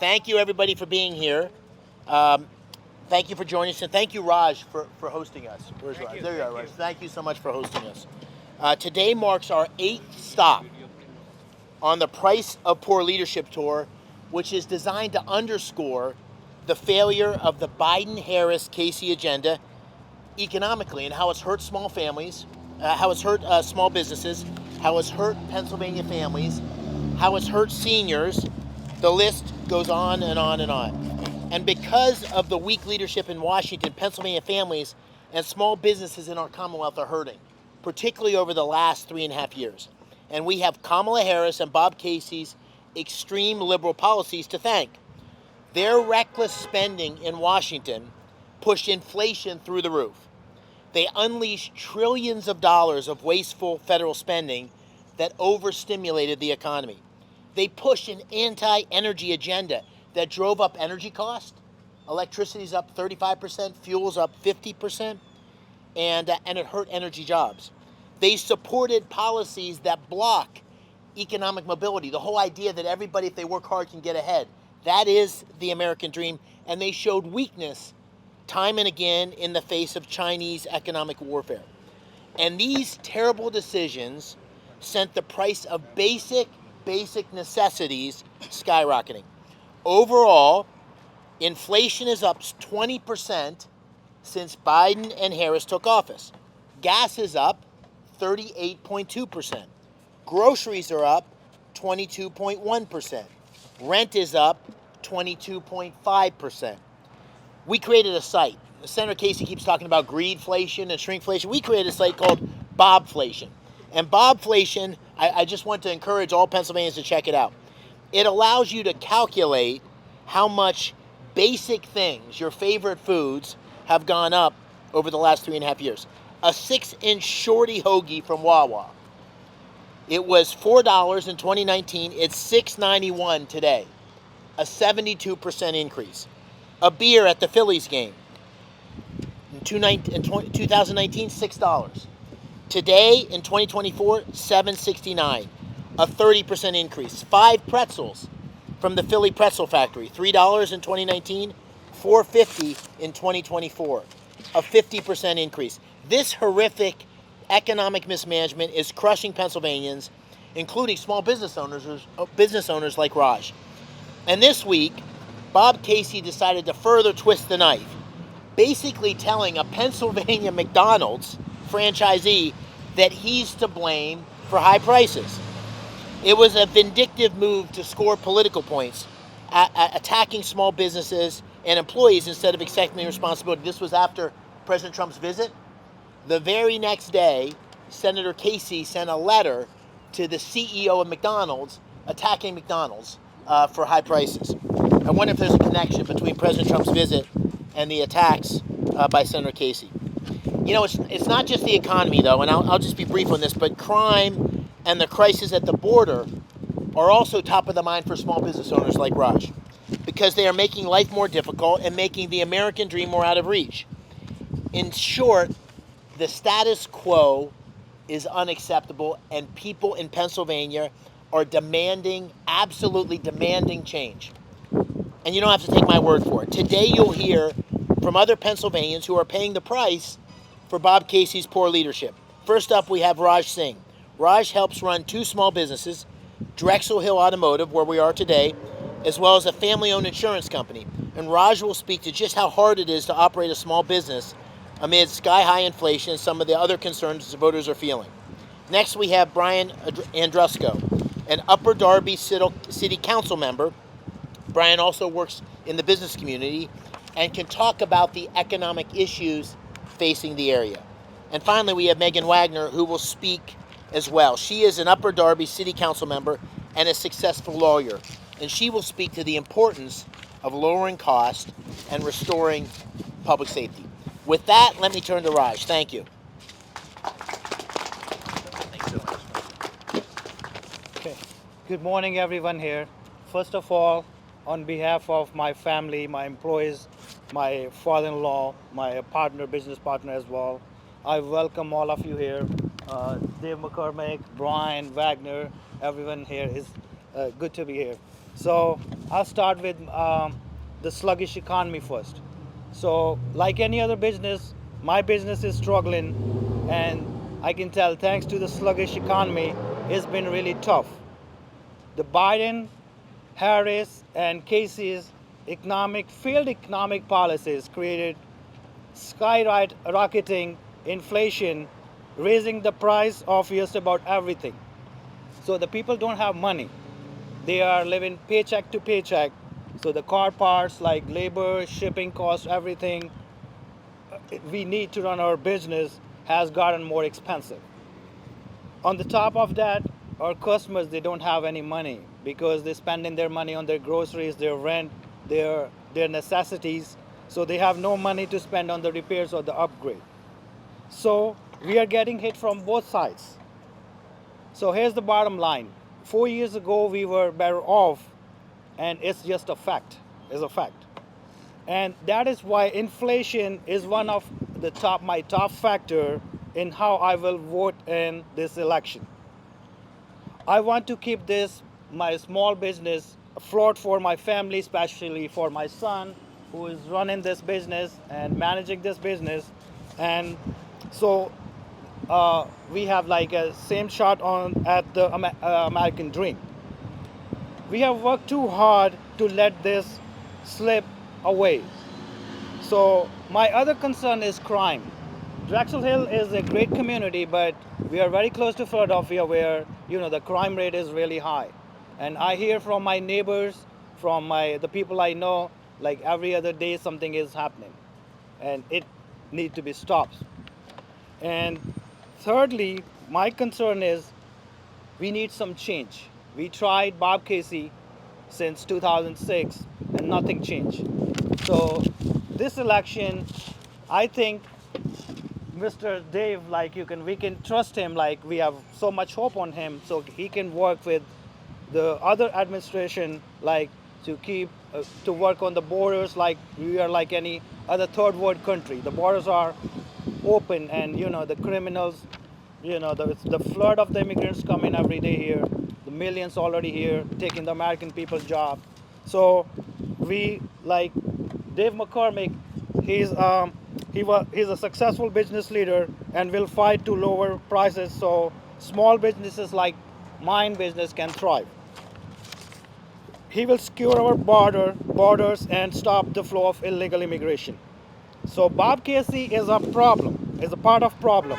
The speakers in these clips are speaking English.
Thank you, everybody, for being here. Thank you for joining us, and thank you, Raj, for hosting us. Where's Raj? There you are, Raj. Thank you so much for hosting us. Today marks our 8th stop on the Price of Poor Leadership Tour, which is designed to underscore the failure of the Biden-Harris-Casey agenda economically and how it's hurt small families, how it's hurt small businesses, how it's hurt Pennsylvania families, how it's hurt seniors. The list goes on and on and on. And because of the weak leadership in Washington, Pennsylvania families and small businesses in our Commonwealth are hurting, particularly over the last 3.5 years. And we have Kamala Harris and Bob Casey's extreme liberal policies to thank. Their reckless spending in Washington pushed inflation through the roof. They unleashed trillions of dollars of wasteful federal spending that overstimulated the economy. They pushed an anti-energy agenda that drove up energy costs. Electricity's up 35%, fuel's up 50%, and it hurt energy jobs. They supported policies that block economic mobility, the whole idea that everybody, if they work hard, can get ahead. That is the American dream, and they showed weakness time and again in the face of Chinese economic warfare. And these terrible decisions sent the price of basic necessities skyrocketing. Overall, inflation is up 20% since Biden and Harris took office. Gas is up 38.2%. Groceries are up 22.1%. Rent is up 22.5%. We created a site. Senator Casey keeps talking about greedflation and shrinkflation. We created a site called Bobflation. And Bobflation, I just want to encourage all Pennsylvanians to check it out. It allows you to calculate how much basic things, your favorite foods, have gone up over the last 3.5 years. A 6-inch shorty hoagie from Wawa. It was $4 in 2019. It's $6.91 today. A 72% increase. A beer at the Phillies game. In 2019, $6. Today, in 2024, $7.69. A 30% increase. 5 pretzels from the Philly Pretzel Factory. $3 in 2019, $4.50 in 2024. A 50% increase. This horrific economic mismanagement is crushing Pennsylvanians, including small business owners like Raj. And this week, Bob Casey decided to further twist the knife, basically telling a Pennsylvania McDonald's franchisee that he's to blame for high prices. It was a vindictive move to score political points, attacking small businesses and employees instead of accepting responsibility. This was after President Trump's visit. The very next day, Senator Casey sent a letter to the CEO of McDonald's attacking McDonald's for high prices. I wonder if there's a connection between President Trump's visit and the attacks by Senator Casey. You know, it's not just the economy, though, and I'll just be brief on this, but crime and the crisis at the border are also top of the mind for small business owners like Raj, because they are making life more difficult and making the American dream more out of reach. In short, the status quo is unacceptable, and people in Pennsylvania are absolutely demanding change. And you don't have to take my word for it. Today you'll hear from other Pennsylvanians who are paying the price for Bob Casey's poor leadership. First up, we have Raj Singh. Raj helps run 2 small businesses, Drexel Hill Automotive, where we are today, as well as a family-owned insurance company. And Raj will speak to just how hard it is to operate a small business amid sky-high inflation and some of the other concerns the voters are feeling. Next, we have Brian Andrusco, an Upper Darby City Council member. Brian also works in the business community and can talk about the economic issues facing the area. And finally, we have Megan Wagner, who will speak as well. She is an Upper Darby City Council member and a successful lawyer. And she will speak to the importance of lowering costs and restoring public safety. With that, let me turn to Raj. Thank you. Thanks so much. Okay. Good morning, everyone here. First of all, on behalf of my family, my employees, my father-in-law, my business partner as well, I welcome all of you here. Dave McCormick, Brian, Wagner, everyone here is good to be here. So I'll start with the sluggish economy first. So, like any other business, my business is struggling, and I can tell thanks to the sluggish economy, it's been really tough. The Biden, Harris, and Casey's failed economic policies created skyrocketing inflation, raising the price of just about everything. So the people don't have money. They are living paycheck to paycheck. So the car parts like labor, shipping costs, everything we need to run our business has gotten more expensive. On the top of that, our customers, they don't have any money because they're spending their money on their groceries, their rent, their necessities. So they have no money to spend on the repairs or the upgrade. So we are getting hit from both sides. So here's the bottom line. 4 years ago, we were better off, and it's just a fact. It's a fact. And that is why inflation is one of my top factor in how I will vote in this election. I want to keep my small business, afloat for my family, especially for my son, who is running this business and managing this business. And so we have like a same shot on at the American dream. We have worked too hard to let this slip away. So my other concern is crime. Drexel Hill is a great community, but we are very close to Philadelphia, where the crime rate is really high. And I hear from my neighbors, from the people I know, like every other day something is happening, and it needs to be stopped. And thirdly, my concern is we need some change. We tried Bob Casey since 2006, and nothing changed. So this election, I think Mr. Dave, we can trust him, like we have so much hope on him, so he can work with the other administration, like to work on the borders, like we are like any other third world country. The borders are open, and the criminals, the flood of the immigrants coming every day here, the millions already here taking the American people's job. So we like Dave McCormick. He's a successful business leader and will fight to lower prices so small businesses like mine business can thrive. He will secure our borders and stop the flow of illegal immigration. So Bob Casey is a problem, is a part of problem.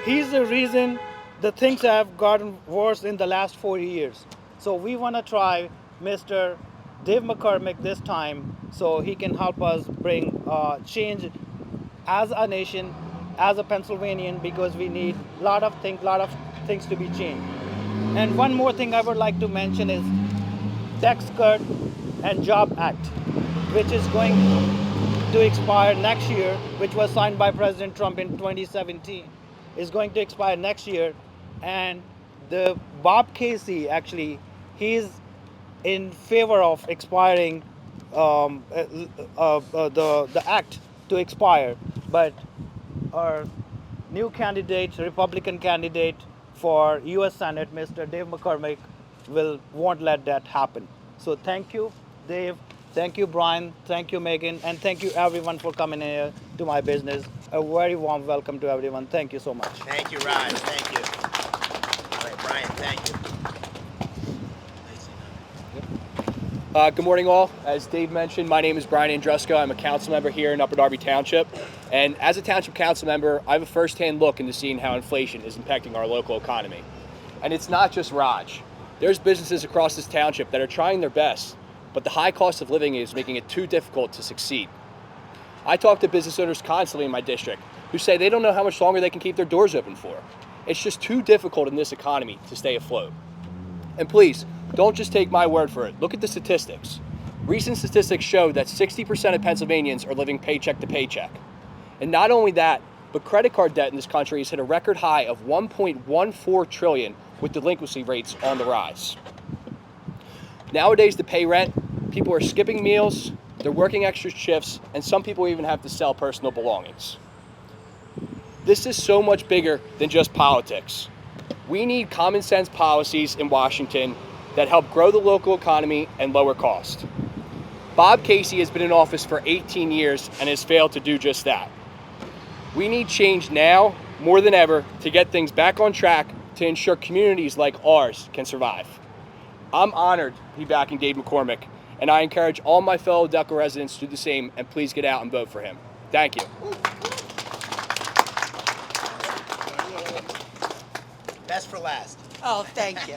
He's the reason the things have gotten worse in the last 4 years. So we want to try Mr. Dave McCormick this time, so he can help us bring change as a nation, as a Pennsylvanian, because we need a lot of things to be changed. And one more thing I would like to mention is Tax Cut and Job Act, which is going to expire next year, which was signed by President Trump in 2017, is going to expire next year. And the Bob Casey, actually, he's in favor of expiring the act to expire, but our new candidate, Republican candidate for U.S. Senate, Mr. Dave McCormick, won't let that happen. So thank you, Dave. Thank you, Brian. Thank you, Megan. And thank you, everyone, for coming here to my business. A very warm welcome to everyone. Thank you so much. Thank you, Raj. Thank you. All right, Brian, thank you. Good morning, all. As Dave mentioned, my name is Brian Andruska. I'm a council member here in Upper Darby Township. And as a township council member, I have a firsthand look into seeing how inflation is impacting our local economy. And it's not just Raj. There's businesses across this township that are trying their best, but the high cost of living is making it too difficult to succeed. I talk to business owners constantly in my district who say they don't know how much longer they can keep their doors open for. It's just too difficult in this economy to stay afloat. And please, don't just take my word for it. Look at the statistics. Recent statistics show that 60% of Pennsylvanians are living paycheck to paycheck. And not only that, but credit card debt in this country has hit a record high of $1.14 trillion, with delinquency rates on the rise. Nowadays, to pay rent, people are skipping meals, they're working extra shifts, and some people even have to sell personal belongings. This is so much bigger than just politics. We need common sense policies in Washington that help grow the local economy and lower costs. Bob Casey has been in office for 18 years and has failed to do just that. We need change now more than ever to get things back on track to ensure communities like ours can survive. I'm honored to be backing Dave McCormick, and I encourage all my fellow Drexel residents to do the same, and please get out and vote for him. Thank you. Best for last. Oh, thank you.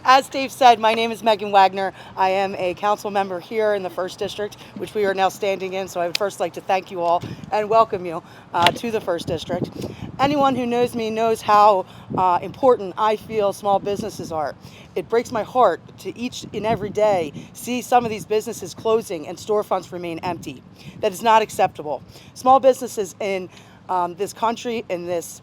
As Dave said, my name is Megan Wagner. I am a council member here in the 1st District, which we are now standing in. So I would first like to thank you all and welcome you to the 1st District. Anyone who knows me knows how important I feel small businesses are. It breaks my heart to each and every day see some of these businesses closing and storefronts remain empty. That is not acceptable. Small businesses in this country, in this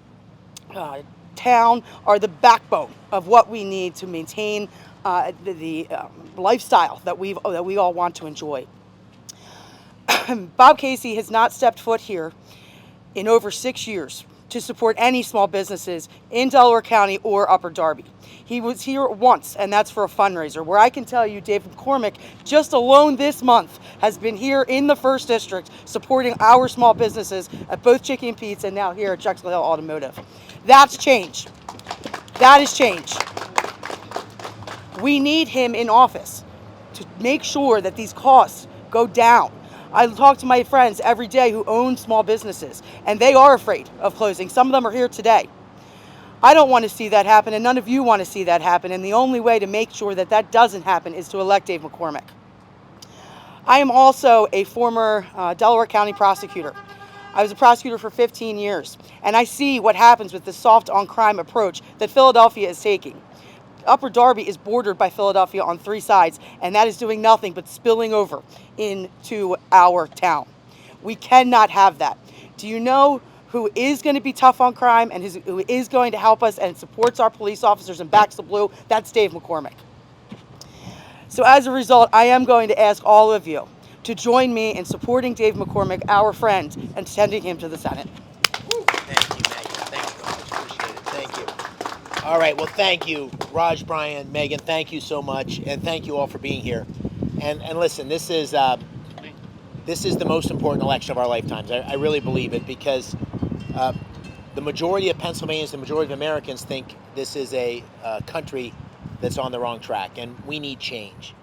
town, are the backbone of what we need to maintain the lifestyle that we all want to enjoy. Bob Casey has not stepped foot here in over 6 years to support any small businesses in Delaware County or Upper Darby. He was here once, and that's for a fundraiser, where I can tell you Dave McCormick, just alone this month, has been here in the 1st District supporting our small businesses at both Chicky and Pete's and now here at Drexel Hill Automotive. That's change. That is change. We need him in office to make sure that these costs go down. I talk to my friends every day who own small businesses, and they are afraid of closing. Some of them are here today. I don't want to see that happen, and none of you want to see that happen, and the only way to make sure that that doesn't happen is to elect Dave McCormick. I am also a former Delaware County prosecutor. I was a prosecutor for 15 years, and I see what happens with the soft on crime approach that Philadelphia is taking. Upper Darby is bordered by Philadelphia on 3 sides, and that is doing nothing but spilling over into our town. We cannot have that. Do you know who is going to be tough on crime and who is going to help us and supports our police officers and backs the blue? That's Dave McCormick. So as a result, I am going to ask all of you to join me in supporting Dave McCormick, our friend, and sending him to the Senate. Thank you, Megan. Thank you. I appreciate it. Thank you. All right. Well, thank you, Raj, Brian, Megan. Thank you so much, and thank you all for being here. And listen, this is the most important election of our lifetimes. I really believe it, because the majority of Pennsylvanians, the majority of Americans think this is a country that's on the wrong track, and we need change.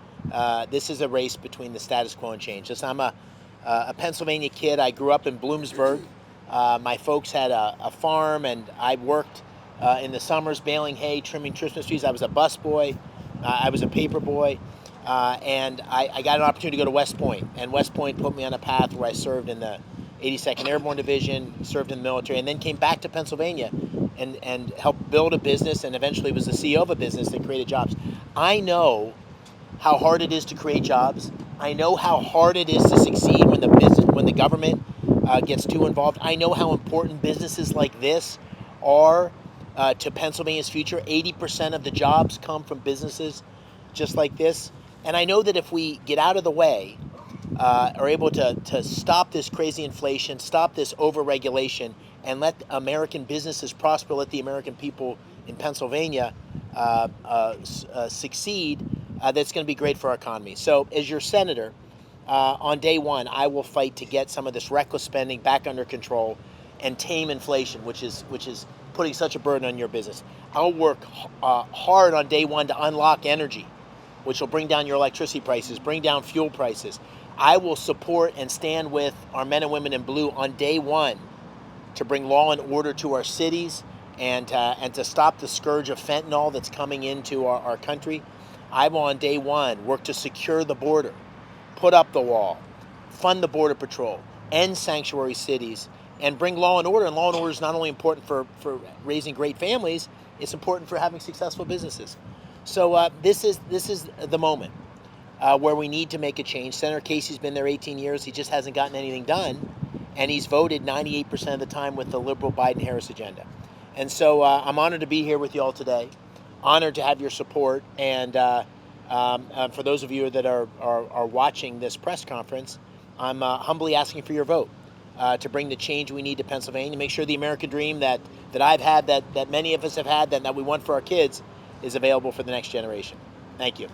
This is a race between the status quo and change. Listen, I'm a Pennsylvania kid. I grew up in Bloomsburg. My folks had a farm, and I worked in the summers baling hay, trimming Christmas trees. I was a busboy. I was a paper boy. And I got an opportunity to go to West Point. And West Point put me on a path where I served in the 82nd Airborne Division, served in the military, and then came back to Pennsylvania and helped build a business, and eventually was the CEO of a business that created jobs. I know how hard it is to create jobs. I know how hard it is to succeed when the government gets too involved. I know how important businesses like this are to Pennsylvania's future. 80% of the jobs come from businesses just like this. And I know that if we get out of the way, are able to stop this crazy inflation, stop this overregulation, and let American businesses prosper, let the American people in Pennsylvania succeed, that's going to be great for our economy. So as your senator, on day one, I will fight to get some of this reckless spending back under control and tame inflation, which is putting such a burden on your business. I'll work hard on day one to unlock energy, which will bring down your electricity prices, bring down fuel prices. I will support and stand with our men and women in blue on day one to bring law and order to our cities and to stop the scourge of fentanyl that's coming into our country. I will on day one work to secure the border, put up the wall, fund the Border Patrol, end sanctuary cities, and bring law and order. And law and order is not only important for raising great families, it's important for having successful businesses. So this is the moment where we need to make a change. Senator Casey's been there 18 years. He just hasn't gotten anything done. And he's voted 98% of the time with the liberal Biden-Harris agenda. And so I'm honored to be here with you all today. Honored to have your support. And for those of you that are watching this press conference, I'm humbly asking for your vote to bring the change we need to Pennsylvania, make sure the American dream that I've had, that many of us have had, that we want for our kids, is available for the next generation. Thank you.